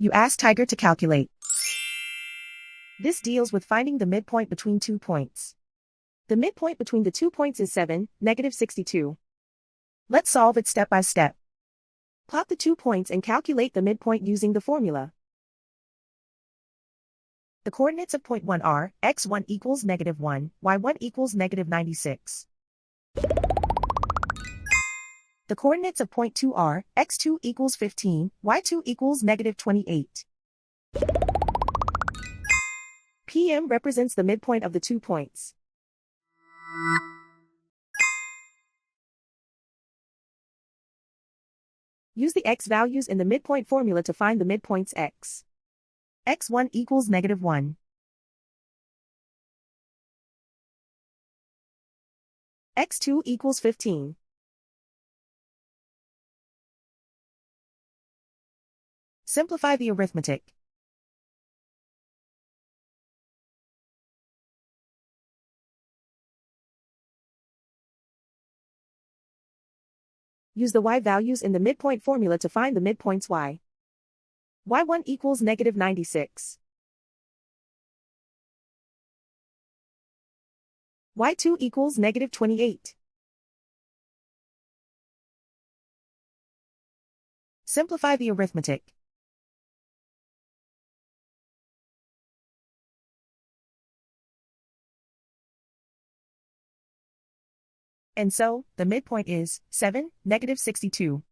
You ask Tiger to calculate. This deals with finding the midpoint between 2 points. The midpoint between the 2 points is 7, -62. Let's solve it step by step. Plot the 2 points and calculate the midpoint using the formula. The coordinates of point 1 are, x1 equals -1, y1 equals -96. The coordinates of point 2 are, x2 equals 15, y2 equals -28. PM represents the midpoint of the 2 points. Use the x values in the midpoint formula to find the midpoints x. x1 equals -1. x2 equals 15. Simplify the arithmetic. Use the y values in the midpoint formula to find the midpoints y. y1 equals -96. y2 equals -28. Simplify the arithmetic. And so, the midpoint is 7, -62.